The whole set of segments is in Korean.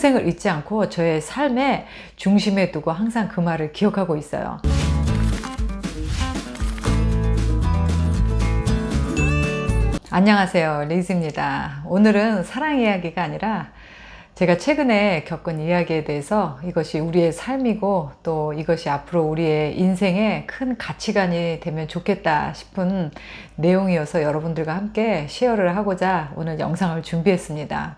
평생을 잊지 않고 저의 삶의 중심에 두고 항상 그 말을 기억하고 있어요. 안녕하세요, 리즈입니다. 오늘은 사랑 이야기가 아니라 제가 최근에 겪은 이야기에 대해서 이것이 우리의 삶이고 또 이것이 앞으로 우리의 인생의 큰 가치관이 되면 좋겠다 싶은 내용이어서 여러분들과 함께 쉐어를 하고자 오늘 영상을 준비했습니다.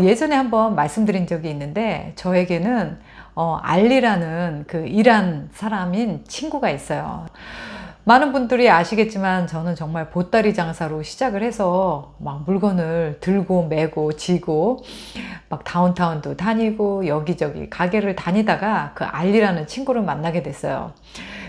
예전에 한번 말씀드린 적이 있는데 저에게는 알리라는 그 이란 사람인 친구가 있어요. 많은 분들이 아시겠지만 저는 정말 보따리 장사로 시작을 해서 막 물건을 들고 메고 지고 막 다운타운도 다니고 여기저기 가게를 다니다가 그 알리라는 친구를 만나게 됐어요.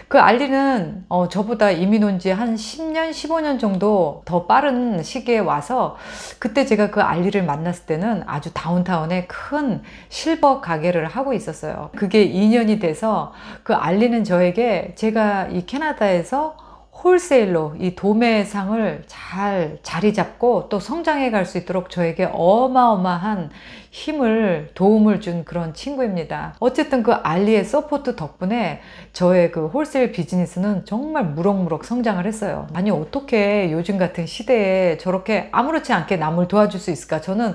그 알리는 저보다 이민 온 지 한 10년, 15년 정도 더 빠른 시기에 와서 그때 제가 그 알리를 만났을 때는 아주 다운타운에 큰 실버 가게를 하고 있었어요. 그게 2년이 돼서 그 알리는 저에게 제가 이 캐나다에서 홀세일로 이 도매상을 잘 자리 잡고 또 성장해 갈 수 있도록 저에게 어마어마한 힘을 도움을 준 그런 친구입니다. 어쨌든 그 알리의 서포트 덕분에 저의 그 홀세일 비즈니스는 정말 무럭무럭 성장을 했어요. 아니 어떻게 요즘 같은 시대에 저렇게 아무렇지 않게 남을 도와줄 수 있을까? 저는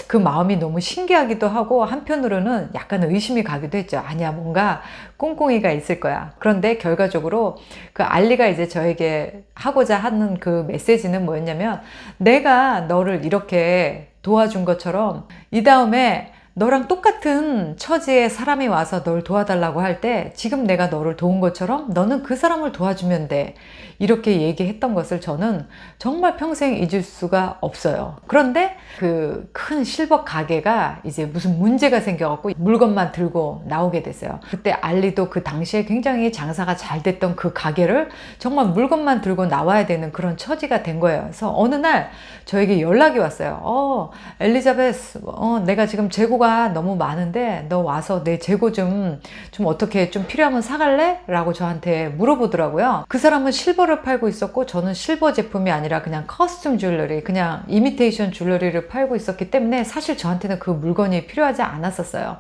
그 마음이 너무 신기하기도 하고 한편으로는 약간 의심이 가기도 했죠. 아니야, 뭔가 꿍꿍이가 있을 거야. 그런데 결과적으로 그 알리가 이제 저에게 하고자 하는 그 메시지는 뭐였냐면, 내가 너를 이렇게 도와준 것처럼 이 다음에 너랑 똑같은 처지의 사람이 와서 널 도와달라고 할 때 지금 내가 너를 도운 것처럼 너는 그 사람을 도와주면 돼. 이렇게 얘기했던 것을 저는 정말 평생 잊을 수가 없어요. 그런데 그 큰 실버 가게가 이제 무슨 문제가 생겨갖고 물건만 들고 나오게 됐어요. 그때 알리도 그 당시에 굉장히 장사가 잘 됐던 그 가게를 정말 물건만 들고 나와야 되는 그런 처지가 된 거예요. 그래서 어느 날 저에게 연락이 왔어요. 엘리자베스, 내가 지금 재고가 너무 많은데 너 와서 내 재고 좀 어떻게 좀 필요하면 사갈래? 라고 저한테 물어보더라고요. 그 사람은 실버를 팔고 있었고 저는 실버 제품이 아니라 그냥 커스텀 줄러리, 그냥 이미테이션 줄러리를 팔고 있었기 때문에 사실 저한테는 그 물건이 필요하지 않았었어요.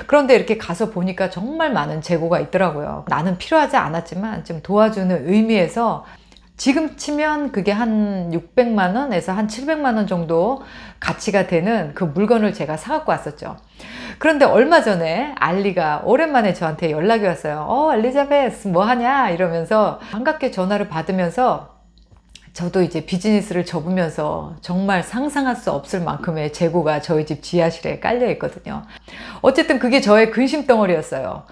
그런데 이렇게 가서 보니까 정말 많은 재고가 있더라고요. 나는 필요하지 않았지만 좀 도와주는 의미에서 지금 치면 그게 한 600만 원에서 한 700만 원 정도 가치가 되는 그 물건을 제가 사갖고 왔었죠. 그런데 얼마 전에 알리가 오랜만에 저한테 연락이 왔어요. 엘리자베스 뭐 하냐? 이러면서 반갑게 전화를 받으면서 저도 이제 비즈니스를 접으면서 정말 상상할 수 없을 만큼의 재고가 저희 집 지하실에 깔려 있거든요. 어쨌든 그게 저의 근심 덩어리였어요.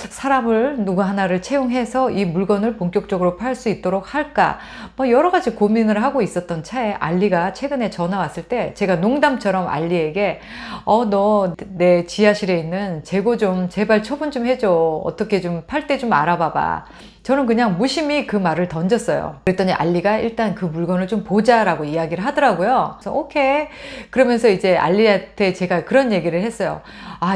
사람을 누구 하나를 채용해서 이 물건을 본격적으로 팔 수 있도록 할까? 뭐 여러 가지 고민을 하고 있었던 차에 알리가 최근에 전화 왔을 때 제가 농담처럼 알리에게 너 내 지하실에 있는 재고 좀 제발 처분 좀 해줘. 어떻게 좀 팔 때 좀 알아봐봐. 저는 그냥 무심히 그 말을 던졌어요. 그랬더니 알리가 일단 그 물건을 좀 보자라고 이야기를 하더라고요. 그래서 오케이. 그러면서 이제 알리한테 제가 그런 얘기를 했어요.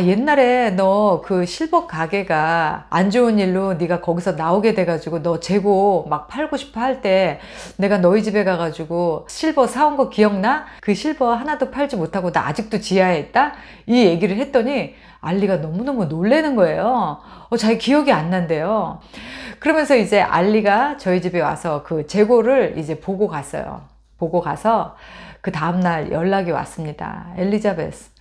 옛날에 너 그 실버 가게가 안 좋은 일로 네가 거기서 나오게 돼가지고 너 재고 막 팔고 싶어 할 때 내가 너희 집에 가가지고 실버 사온 거 기억나? 그 실버 하나도 팔지 못하고 나 아직도 지하에 있다? 이 얘기를 했더니 알리가 너무너무 놀라는 거예요. 자기 기억이 안 난대요. 그러면서 이제 알리가 저희 집에 와서 그 재고를 이제 보고 갔어요. 보고 가서 그 다음날 연락이 왔습니다. 엘리자베스,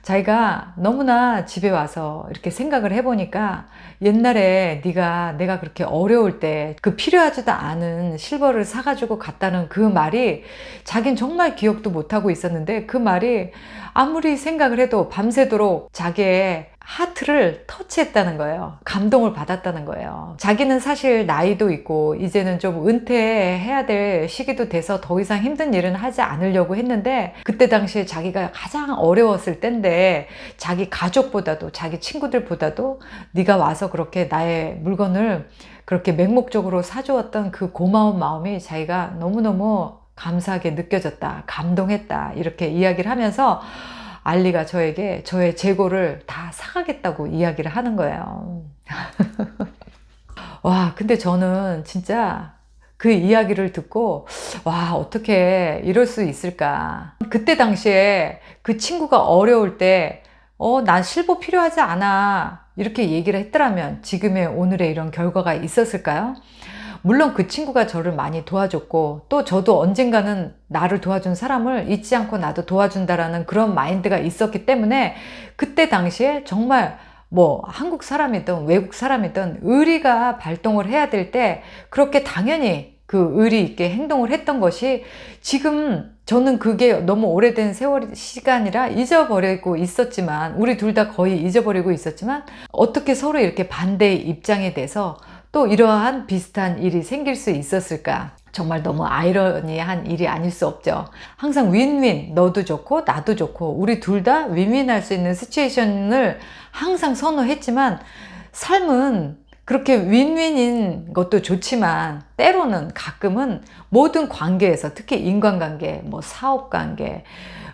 자기가 너무나 집에 와서 이렇게 생각을 해보니까 옛날에 내가 그렇게 어려울 때 그 필요하지도 않은 실버를 사가지고 갔다는 그 말이 자긴 정말 기억도 못하고 있었는데 그 말이 아무리 생각을 해도 밤새도록 자기의 하트를 터치했다는 거예요. 감동을 받았다는 거예요. 자기는 사실 나이도 있고 이제는 좀 은퇴해야 될 시기도 돼서 더 이상 힘든 일은 하지 않으려고 했는데 그때 당시에 자기가 가장 어려웠을 때인데 자기 가족보다도 자기 친구들보다도 네가 와서 그렇게 나의 물건을 그렇게 맹목적으로 사주었던 그 고마운 마음이 자기가 너무너무 감사하게 느껴졌다, 감동했다, 이렇게 이야기를 하면서 알리가 저에게 저의 재고를 다 사가겠다고 이야기를 하는 거예요. 와, 근데 저는 진짜 그 이야기를 듣고 와, 어떻게 이럴 수 있을까. 그때 당시에 그 친구가 어려울 때 난 실버 필요하지 않아. 이렇게 얘기를 했더라면 지금의 오늘의 이런 결과가 있었을까요? 물론 그 친구가 저를 많이 도와줬고 또 저도 언젠가는 나를 도와준 사람을 잊지 않고 나도 도와준다라는 그런 마인드가 있었기 때문에 그때 당시에 정말 뭐 한국 사람이든 외국 사람이든 의리가 발동을 해야 될 때 그렇게 당연히 그 의리 있게 행동을 했던 것이 지금 저는 그게 너무 오래된 세월 시간이라 잊어버리고 있었지만 우리 둘 다 거의 잊어버리고 있었지만 어떻게 서로 이렇게 반대의 입장에 대해서 또 이러한 비슷한 일이 생길 수 있었을까? 정말 너무 아이러니한 일이 아닐 수 없죠. 항상 윈윈, 너도 좋고 나도 좋고 우리 둘 다 윈윈할 수 있는 시츄에이션을 항상 선호했지만 삶은 그렇게 윈윈인 것도 좋지만 때로는 가끔은 모든 관계에서 특히 인간관계, 뭐 사업관계,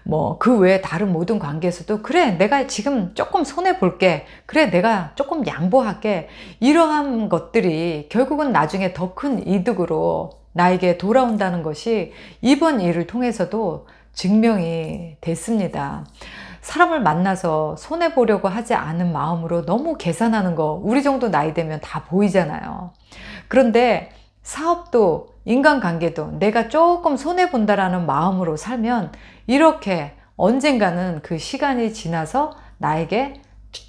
뭐 그 외에 다른 모든 관계에서도 그래 내가 지금 조금 손해볼게, 그래 내가 조금 양보할게, 이러한 것들이 결국은 나중에 더 큰 이득으로 나에게 돌아온다는 것이 이번 일을 통해서도 증명이 됐습니다. 사람을 만나서 손해보려고 하지 않은 마음으로 너무 계산하는 거 우리 정도 나이 되면 다 보이잖아요. 그런데 사업도 인간관계도 내가 조금 손해본다라는 마음으로 살면 이렇게 언젠가는 그 시간이 지나서 나에게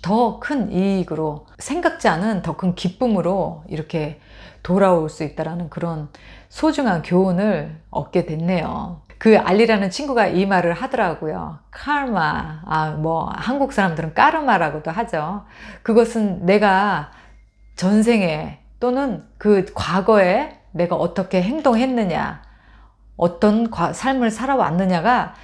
더 큰 이익으로 생각지 않은 더 큰 기쁨으로 이렇게 돌아올 수 있다는 그런 소중한 교훈을 얻게 됐네요. 그 알리라는 친구가 이 말을 하더라고요. 카르마, 뭐 한국 사람들은 까르마라고도 하죠. 그것은 내가 전생에 또는 그 과거에 내가 어떻게 행동했느냐, 어떤 삶을 살아왔느냐가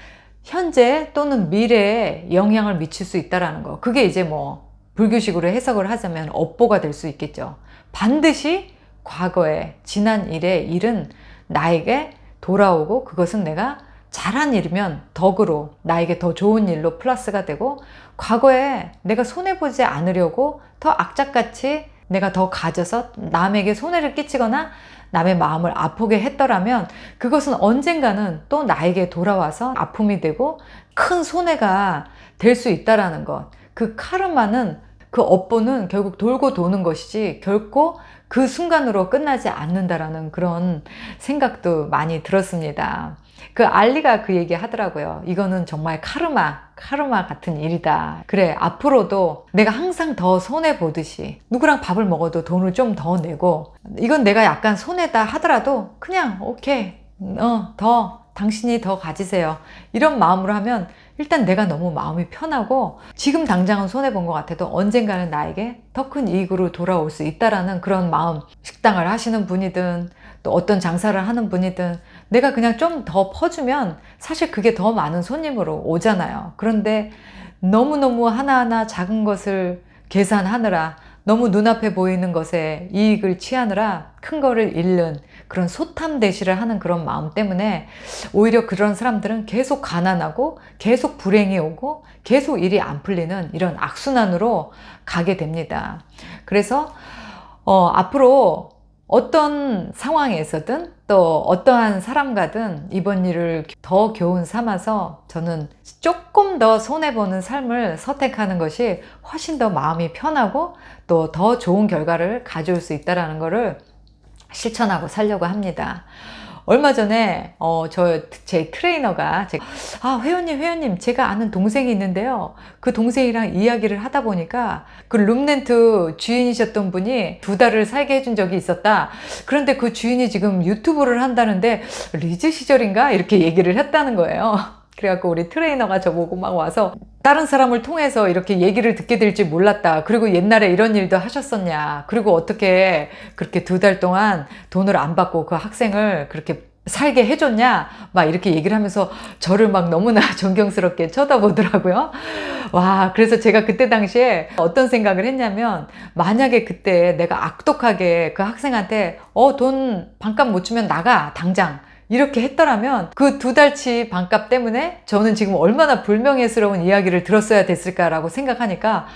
현재 또는 미래에 영향을 미칠 수 있다는 거. 그게 이제 뭐 불교식으로 해석을 하자면 업보가 될 수 있겠죠. 반드시 과거에 지난 일의 일은 나에게 돌아오고 그것은 내가 잘한 일이면 덕으로 나에게 더 좋은 일로 플러스가 되고 과거에 내가 손해보지 않으려고 더 악착같이 내가 더 가져서 남에게 손해를 끼치거나 남의 마음을 아프게 했더라면 그것은 언젠가는 또 나에게 돌아와서 아픔이 되고 큰 손해가 될 수 있다는 것. 그 카르마는 그 업보는 결국 돌고 도는 것이지 결코 그 순간으로 끝나지 않는다라는 그런 생각도 많이 들었습니다. 그 알리가 그 얘기 하더라고요. 이거는 정말 카르마 같은 일이다. 그래, 앞으로도 내가 항상 더 손해보듯이 누구랑 밥을 먹어도 돈을 좀 더 내고 이건 내가 약간 손해다 하더라도 그냥 오케이, 당신이 더 가지세요. 이런 마음으로 하면 일단 내가 너무 마음이 편하고 지금 당장은 손해본 것 같아도 언젠가는 나에게 더 큰 이익으로 돌아올 수 있다라는 그런 마음. 식당을 하시는 분이든 또 어떤 장사를 하는 분이든 내가 그냥 좀 더 퍼주면 사실 그게 더 많은 손님으로 오잖아요. 그런데 너무너무 하나하나 작은 것을 계산하느라 너무 눈앞에 보이는 것에 이익을 취하느라 큰 거를 잃는 그런 소탐대시를 하는 그런 마음 때문에 오히려 그런 사람들은 계속 가난하고 계속 불행이 오고 계속 일이 안 풀리는 이런 악순환으로 가게 됩니다. 그래서 앞으로 어떤 상황에서든 또 어떠한 사람과든 이번 일을 더 교훈 삼아서 저는 조금 더 손해보는 삶을 선택하는 것이 훨씬 더 마음이 편하고 또 더 좋은 결과를 가져올 수 있다는 것을 실천하고 살려고 합니다. 얼마 전에 제 트레이너가 회원님 제가 아는 동생이 있는데요, 그 동생이랑 이야기를 하다 보니까 그 룸렌트 주인이셨던 분이 2달을 살게 해준 적이 있었다. 그런데 그 주인이 지금 유튜브를 한다는데 리즈 시절인가 이렇게 얘기를 했다는 거예요. 그래갖고 우리 트레이너가 저보고 막 와서 다른 사람을 통해서 이렇게 얘기를 듣게 될 줄 몰랐다. 그리고 옛날에 이런 일도 하셨었냐. 그리고 어떻게 그렇게 2달 동안 돈을 안 받고 그 학생을 그렇게 살게 해줬냐. 막 이렇게 얘기를 하면서 저를 막 너무나 존경스럽게 쳐다보더라고요. 와, 그래서 제가 그때 당시에 어떤 생각을 했냐면 만약에 그때 내가 악독하게 그 학생한테 돈 반값 못 주면 나가 당장 이렇게 했더라면 그 2달치 반값 때문에 저는 지금 얼마나 불명예스러운 이야기를 들었어야 됐을까라고 생각하니까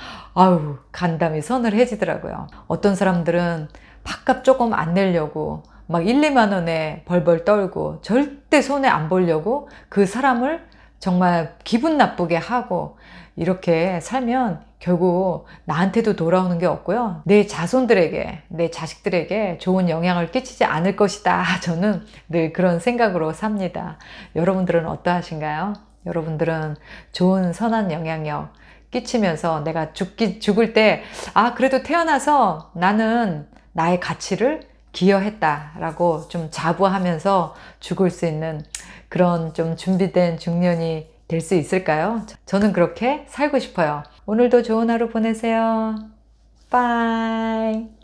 간담이 서늘해지더라고요. 어떤 사람들은 밥값 조금 안 내려고 막 1, 2만 원에 벌벌 떨고 절대 손해 안 보려고 그 사람을 정말 기분 나쁘게 하고 이렇게 살면 결국 나한테도 돌아오는 게 없고요. 내 자손들에게, 내 자식들에게 좋은 영향을 끼치지 않을 것이다. 저는 늘 그런 생각으로 삽니다. 여러분들은 어떠하신가요? 여러분들은 좋은 선한 영향력 끼치면서 내가 죽을 때, 그래도 태어나서 나는 나의 가치를 기여했다라고 좀 자부하면서 죽을 수 있는 그런 좀 준비된 중년이 될 수 있을까요? 저는 그렇게 살고 싶어요. 오늘도 좋은 하루 보내세요. 빠이.